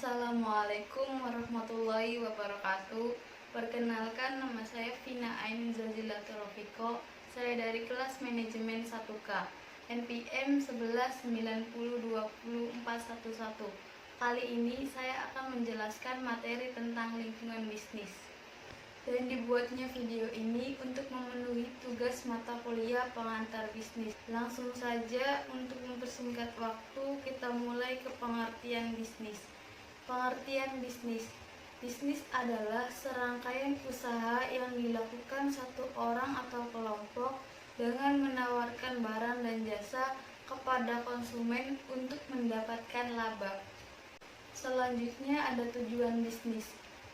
Assalamualaikum warahmatullahi wabarakatuh. Perkenalkan, nama saya Vina Ain Zazilatu Rofiko. Saya dari kelas manajemen 1K, NPM 1190200411. Kali ini saya akan menjelaskan materi tentang lingkungan bisnis. Dan dibuatnya video ini untuk memenuhi tugas mata kuliah pengantar bisnis. Langsung saja, untuk mempersingkat waktu, kita mulai ke pengertian bisnis. Pengertian bisnis. Bisnis adalah serangkaian usaha yang dilakukan satu orang atau kelompok dengan menawarkan barang dan jasa kepada konsumen untuk mendapatkan laba. Selanjutnya ada tujuan bisnis.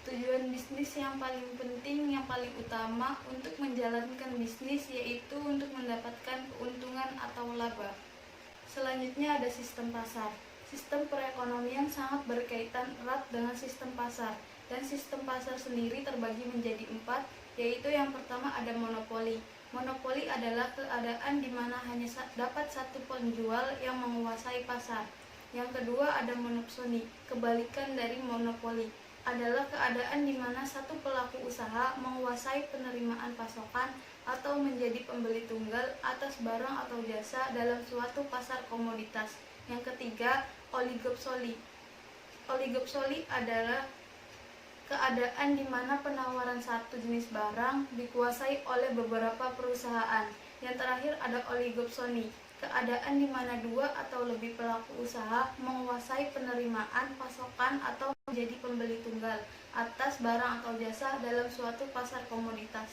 Tujuan bisnis yang paling penting, yang paling utama untuk menjalankan bisnis yaitu untuk mendapatkan keuntungan atau laba. Selanjutnya ada sistem pasar. Sistem perekonomian sangat berkaitan erat dengan sistem pasar, dan sistem pasar sendiri terbagi menjadi 4, yaitu yang pertama ada monopoli. Monopoli adalah keadaan di mana hanya dapat satu penjual yang menguasai pasar. Yang kedua ada monopsoni. Kebalikan dari monopoli adalah keadaan di mana satu pelaku usaha menguasai penerimaan pasokan atau menjadi pembeli tunggal atas barang atau jasa dalam suatu pasar komoditas. Yang ketiga, oligopsoli. Oligopsoli adalah keadaan di mana penawaran satu jenis barang dikuasai oleh beberapa perusahaan. Yang terakhir ada oligopsoni, keadaan di mana dua atau lebih pelaku usaha menguasai penerimaan pasokan atau menjadi pembeli tunggal atas barang atau jasa dalam suatu pasar komoditas.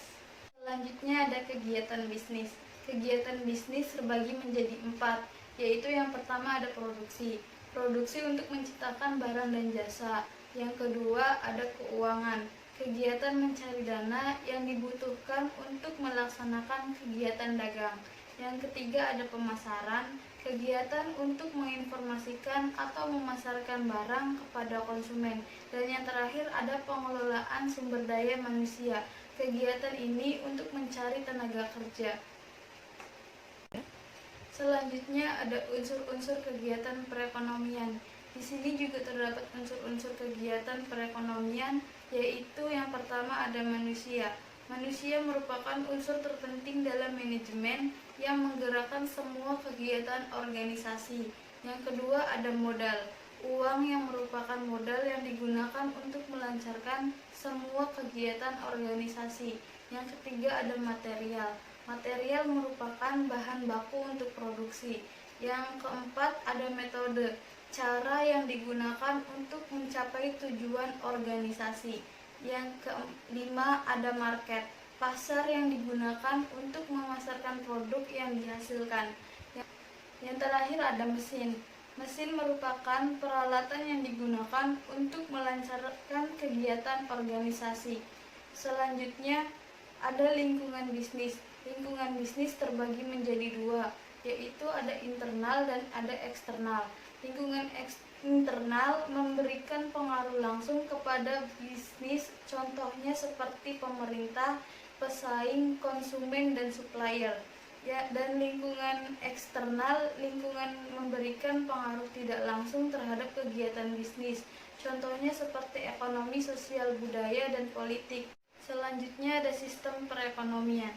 Selanjutnya ada kegiatan bisnis. Kegiatan bisnis terbagi menjadi 4, yaitu yang pertama ada produksi. Produksi untuk menciptakan barang dan jasa. Yang kedua ada keuangan. Kegiatan mencari dana yang dibutuhkan untuk melaksanakan kegiatan dagang. Yang ketiga ada pemasaran, kegiatan untuk menginformasikan atau memasarkan barang kepada konsumen. Dan yang terakhir ada pengelolaan sumber daya manusia. Kegiatan ini untuk mencari tenaga kerja. Selanjutnya ada unsur-unsur kegiatan perekonomian. Di sini juga terdapat unsur-unsur kegiatan perekonomian, yaitu yang pertama ada manusia. Manusia merupakan unsur terpenting dalam manajemen yang menggerakkan semua kegiatan organisasi. Yang kedua ada modal, uang yang merupakan modal yang digunakan untuk melancarkan semua kegiatan organisasi. Yang ketiga ada material. Material merupakan bahan baku untuk produksi. Yang keempat ada metode, cara yang digunakan untuk mencapai tujuan organisasi. Yang kelima ada market, pasar yang digunakan untuk memasarkan produk yang dihasilkan. Yang terakhir ada mesin. Mesin merupakan peralatan yang digunakan untuk melancarkan kegiatan organisasi. Selanjutnya ada lingkungan bisnis. Lingkungan bisnis terbagi menjadi 2, yaitu ada internal dan ada eksternal. Lingkungan internal memberikan pengaruh langsung kepada bisnis, contohnya seperti pemerintah, pesaing, konsumen, dan supplier. Ya, dan lingkungan eksternal, lingkungan memberikan pengaruh tidak langsung terhadap kegiatan bisnis, contohnya seperti ekonomi, sosial, budaya, dan politik. Selanjutnya ada sistem perekonomian.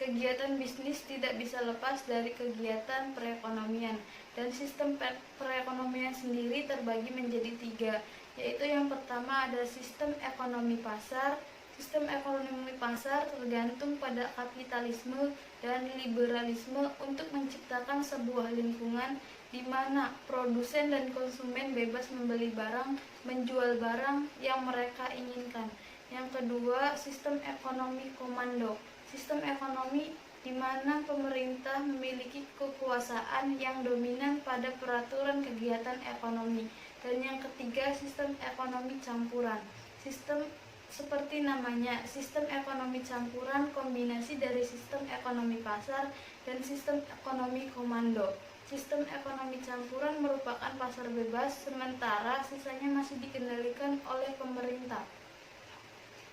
Kegiatan bisnis tidak bisa lepas dari kegiatan perekonomian, dan sistem perekonomian sendiri terbagi menjadi 3, yaitu yang pertama ada sistem ekonomi pasar. Sistem ekonomi pasar tergantung pada kapitalisme dan liberalisme untuk menciptakan sebuah lingkungan di mana produsen dan konsumen bebas membeli barang, menjual barang yang mereka inginkan. Yang kedua, sistem ekonomi komando. Sistem ekonomi di mana pemerintah memiliki kekuasaan yang dominan pada peraturan kegiatan ekonomi. Dan yang ketiga, sistem ekonomi campuran. Sistem seperti namanya, sistem ekonomi campuran kombinasi dari sistem ekonomi pasar dan sistem ekonomi komando. Sistem ekonomi campuran merupakan pasar bebas, sementara sisanya masih dikendalikan oleh pemerintah.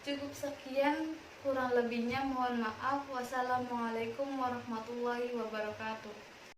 Cukup sekian, kurang lebihnya mohon maaf. Wassalamualaikum warahmatullahi wabarakatuh.